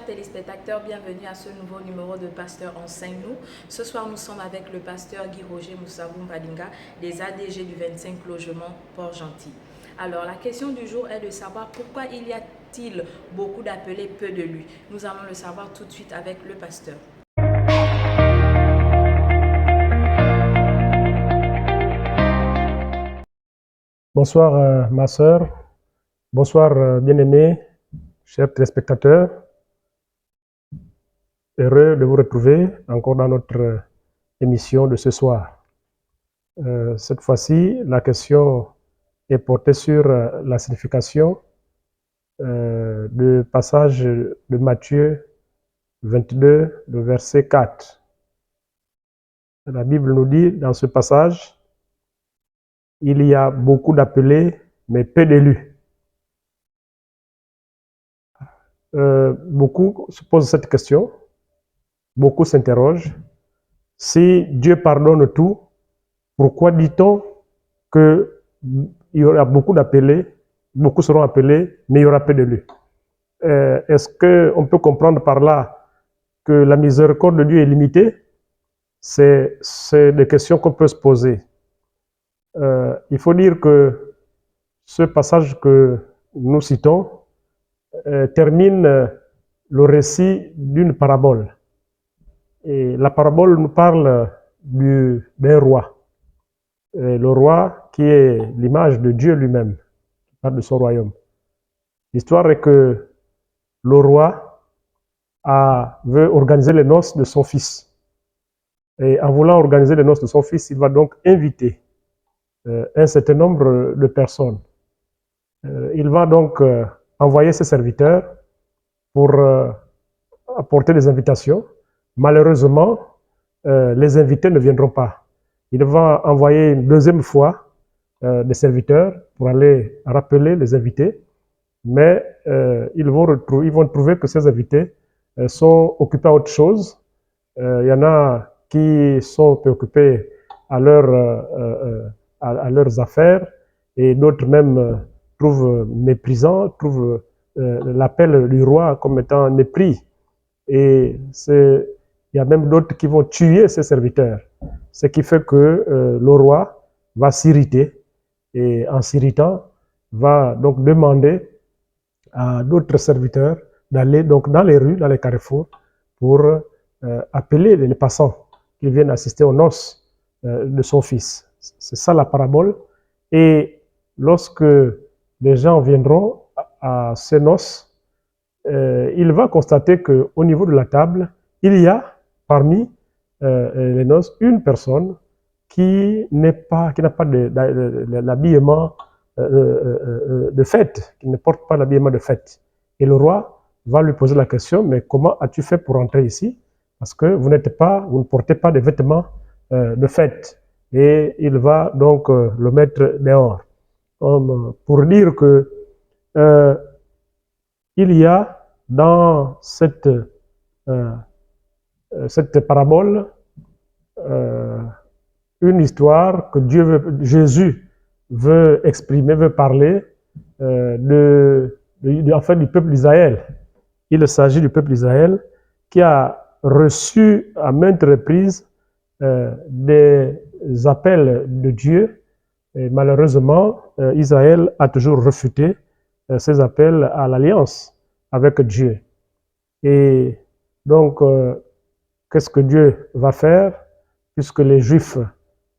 téléspectateurs, bienvenue à ce nouveau numéro de Pasteur Enseigne-nous. Ce soir, nous sommes avec le pasteur Guy-Roger Moussabou Mbadinga des ADG du 25 logement Port-Gentil. Alors, la question du jour est de savoir pourquoi il y a-t-il beaucoup d'appelés, peu de lui. Nous allons le savoir tout de suite avec le pasteur. Bonsoir ma sœur, bonsoir bien-aimés, chers téléspectateurs. Heureux de vous retrouver encore dans notre émission de ce soir. Cette fois-ci, la question est portée sur la signification du passage de Matthieu 22, le verset 4. La Bible nous dit dans ce passage, il y a beaucoup d'appelés, mais peu d'élus. Beaucoup se posent cette question, beaucoup s'interrogent. Si Dieu pardonne tout, pourquoi dit-on qu'il y aura beaucoup d'appelés, beaucoup seront appelés, mais il y aura peu d'élus? Est-ce qu'on peut comprendre par là que la miséricorde de Dieu est limitée? C'est des questions qu'on peut se poser. Il faut dire que ce passage que nous citons termine le récit d'une parabole. Et la parabole nous parle d'un roi. Le roi qui est l'image de Dieu lui-même, qui parle de son royaume. L'histoire est que le roi veut organiser les noces de son fils. Et en voulant organiser les noces de son fils, il va donc inviter un certain nombre de personnes. Il va donc envoyer ses serviteurs pour apporter des invitations. Malheureusement, les invités ne viendront pas. Il va envoyer une deuxième fois des serviteurs pour aller rappeler les invités, mais ils vont trouver que ces invités sont occupés à autre chose. Il y en a qui sont préoccupés à leurs affaires et d'autres même trouvent méprisant, trouvent l'appel du roi comme étant un mépris. Et il y a même d'autres qui vont tuer ces serviteurs. Ce qui fait que le roi va s'irriter et en s'irritant, va donc demander à d'autres serviteurs d'aller donc dans les rues, dans les carrefours, pour appeler les passants qui viennent assister aux noces de son fils. C'est ça la parabole. Et lorsque les gens viendront à ces noces, il va constater qu'au niveau de la table, il y a parmi les noces une personne qui n'a pas l'habillement de fête, qui ne porte pas l'habillement de fête. Et le roi va lui poser la question, mais comment as-tu fait pour entrer ici? Parce que vous ne portez pas de vêtements de fête. Et il va donc le mettre dehors. Pour dire que il y a dans cette parabole une histoire que Jésus veut exprimer, veut parler du peuple d'Israël. Il s'agit du peuple d'Israël qui a reçu à maintes reprises des appels de Dieu. Et malheureusement, Israël a toujours refuté ces appels à l'alliance avec Dieu. Et donc, qu'est-ce que Dieu va faire puisque les Juifs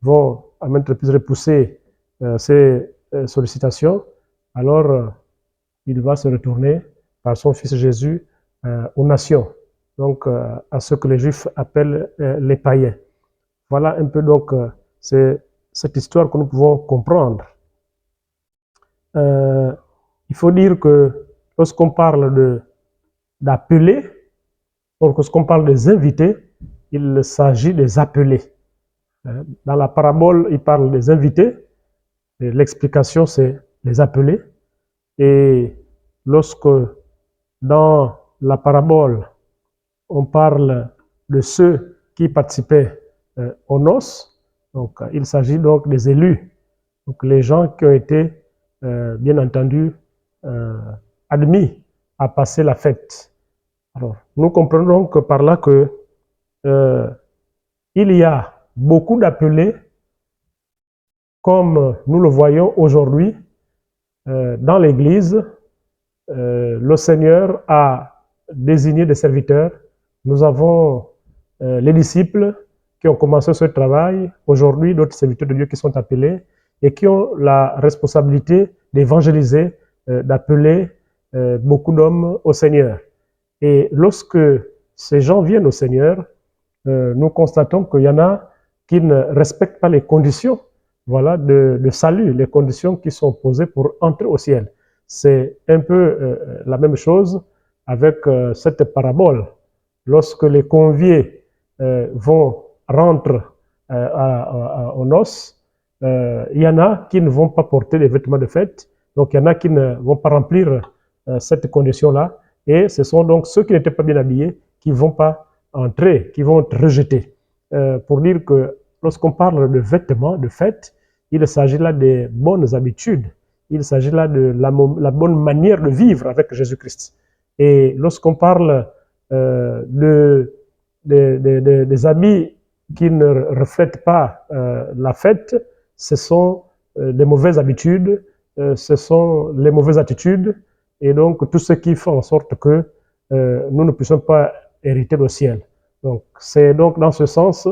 vont à maintes reprises repousser ces sollicitations? Alors, il va se retourner par son Fils Jésus aux nations, donc à ce que les Juifs appellent les païens. Voilà un peu donc c'est cette histoire que nous pouvons comprendre. Il faut dire que lorsqu'on parle d'appeler, donc lorsqu'on parle des invités, il s'agit des appelés. Dans la parabole, il parle des invités, et l'explication c'est les appelés. Et lorsque dans la parabole, on parle de ceux qui participaient aux noces, donc il s'agit donc des élus, donc les gens qui ont été bien entendu admis à passer la fête, Alors, nous comprenons que par là que il y a beaucoup d'appelés, comme nous le voyons aujourd'hui dans l'Église. Le Seigneur a désigné des serviteurs. Nous avons les disciples qui ont commencé ce travail. Aujourd'hui, d'autres serviteurs de Dieu qui sont appelés et qui ont la responsabilité d'évangéliser, d'appeler beaucoup d'hommes au Seigneur. Et lorsque ces gens viennent au Seigneur, nous constatons qu'il y en a qui ne respectent pas les conditions, voilà, de salut, les conditions qui sont posées pour entrer au ciel. C'est un peu la même chose avec cette parabole. Lorsque les conviés rentrent aux noces, il y en a qui ne vont pas porter des vêtements de fête, donc il y en a qui ne vont pas remplir cette condition-là, et ce sont donc ceux qui n'étaient pas bien habillés qui ne vont pas entrer, qui vont être rejetés. Pour dire que lorsqu'on parle de vêtements de fête, il s'agit là des bonnes habitudes, il s'agit là de la bonne manière de vivre avec Jésus-Christ. Et lorsqu'on parle des habits qui ne reflètent pas la fête, ce sont des mauvaises habitudes, ce sont les mauvaises attitudes, et donc tout ce qui fait en sorte que nous ne puissions pas hériter le ciel. Donc c'est donc dans ce sens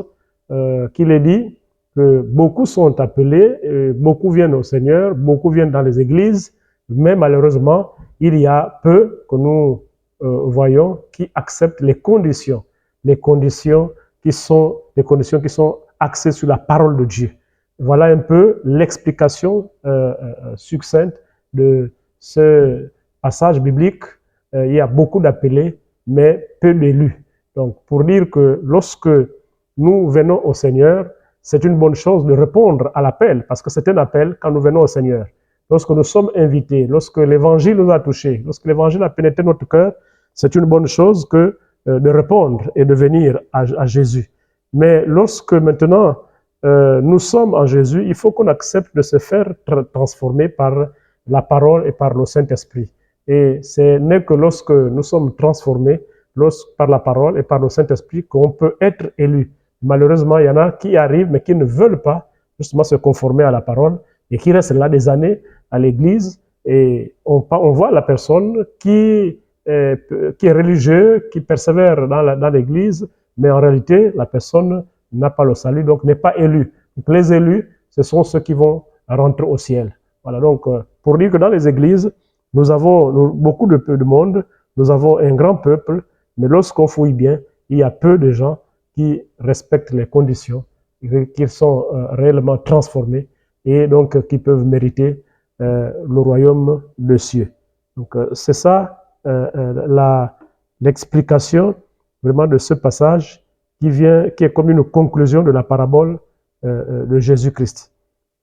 qu'il est dit que beaucoup sont appelés, beaucoup viennent au Seigneur, beaucoup viennent dans les églises, mais malheureusement, il y a peu que nous voyons qui acceptent les conditions qui sont axées sur la parole de Dieu. Voilà un peu l'explication succincte de ce passage biblique. Il y a beaucoup d'appelés, mais peu d'élus. Donc, pour dire que lorsque nous venons au Seigneur, c'est une bonne chose de répondre à l'appel, parce que c'est un appel quand nous venons au Seigneur. Lorsque nous sommes invités, lorsque l'Évangile nous a touchés, lorsque l'Évangile a pénétré notre cœur, c'est une bonne chose que de répondre et de venir à Jésus. Mais lorsque maintenant nous sommes en Jésus, il faut qu'on accepte de se faire transformer par la parole et par le Saint-Esprit. Et ce n'est que lorsque nous sommes transformés par la parole et par le Saint-Esprit qu'on peut être élu. Malheureusement, il y en a qui arrivent mais qui ne veulent pas justement se conformer à la parole et qui restent là des années à l'église et on voit la personne qui est religieux, qui persévère dans l'église, mais en réalité, la personne n'a pas le salut, donc n'est pas élu. Donc les élus, ce sont ceux qui vont rentrer au ciel. Voilà, donc pour dire que dans les églises, nous avons beaucoup de monde, nous avons un grand peuple, mais lorsqu'on fouille bien, il y a peu de gens qui respectent les conditions, qui sont réellement transformés et donc qui peuvent mériter le royaume des cieux. Donc c'est ça l'explication vraiment de ce passage qui est comme une conclusion de la parabole de Jésus-Christ.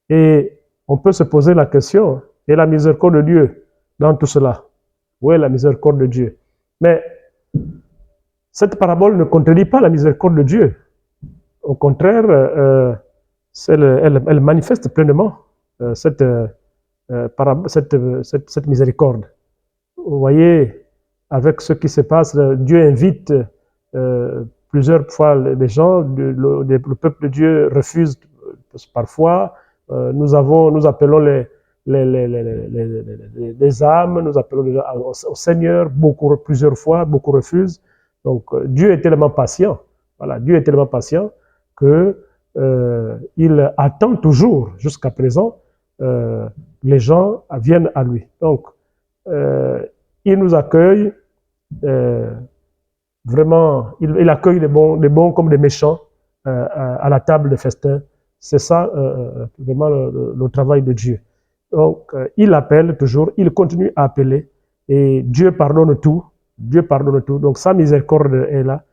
Et on peut se poser la question, et la miséricorde de Dieu dans tout cela? Où est la miséricorde de Dieu? Mais cette parabole ne contredit pas la miséricorde de Dieu. Au contraire, elle manifeste pleinement cette miséricorde. Vous voyez, avec ce qui se passe, Dieu invite plusieurs fois les gens, le peuple de Dieu refuse parfois. Nous appelons les âmes, nous appelons au Seigneur, plusieurs fois, beaucoup refusent. Donc Dieu est tellement patient, voilà, Dieu est tellement patient que il attend toujours, jusqu'à présent, les gens viennent à lui. Donc il nous accueille, vraiment, il accueille les bons comme des méchants à la table de festin. C'est ça vraiment le travail de Dieu. Donc il appelle toujours, il continue à appeler et Dieu pardonne tout. Dieu pardonne tout. Donc sa miséricorde est là.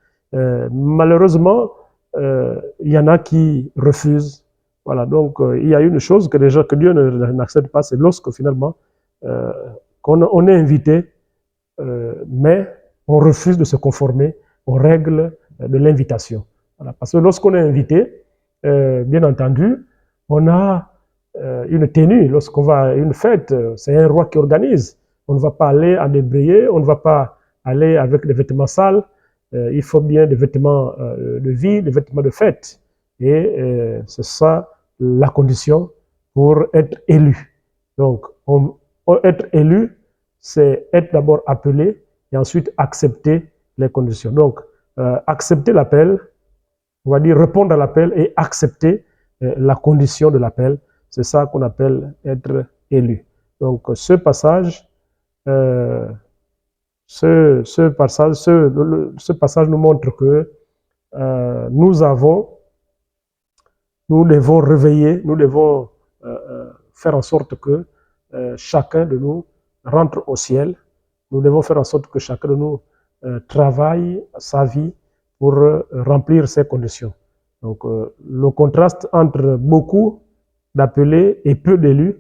Malheureusement, il y en a qui refusent. Voilà. Donc il y a une chose que Dieu n'accepte pas, c'est lorsque finalement on est invité, mais on refuse de se conformer aux règles de l'invitation. Voilà. Parce que lorsqu'on est invité, bien entendu, on a une tenue. Lorsqu'on va à une fête, c'est un roi qui organise. On ne va pas aller en débrayer, on ne va pas aller avec des vêtements sales. Il faut bien des vêtements de vie, des vêtements de fête. Et c'est ça la condition pour être élu. Donc, être élu, c'est être d'abord appelé et ensuite accepter les conditions. Donc, accepter l'appel, on va dire répondre à l'appel et accepter la condition de l'appel. C'est ça qu'on appelle être élu. Donc, ce passage nous montre que nous devons réveiller, nous devons faire en sorte que chacun de nous rentre au ciel. Nous devons faire en sorte que chacun de nous travaille sa vie pour remplir ces conditions. Donc, le contraste entre beaucoup d'appelés et peu d'élus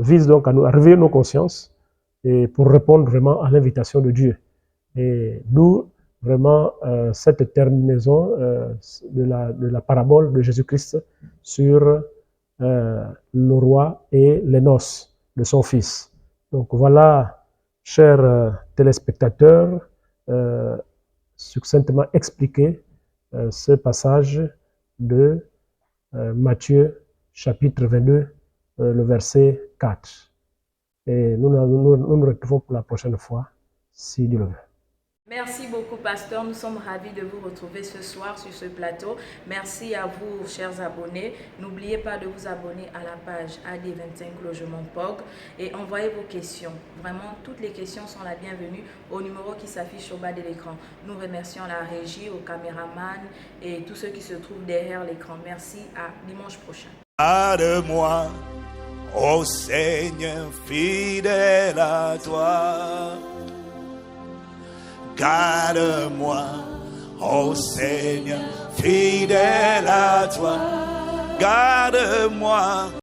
vise donc à réveiller nos consciences et pour répondre vraiment à l'invitation de Dieu. Et d'où vraiment cette terminaison de la parabole de Jésus-Christ sur le roi et les noces de son fils. Donc voilà, chers téléspectateurs, succinctement expliqué ce passage de Matthieu chapitre 22, le verset 4. Et nous nous retrouvons pour la prochaine fois, si Dieu le veut. Merci beaucoup, pasteur. Nous sommes ravis de vous retrouver ce soir sur ce plateau. Merci à vous, chers abonnés. N'oubliez pas de vous abonner à la page AD25 Logement POG et envoyez vos questions. Vraiment, toutes les questions sont la bienvenue au numéro qui s'affiche au bas de l'écran. Nous remercions la régie, aux caméramans et tous ceux qui se trouvent derrière l'écran. Merci, à dimanche prochain. Garde-moi, ô Seigneur, fidèle à toi. Garde-moi, ô Seigneur, fidèle à toi. Garde-moi.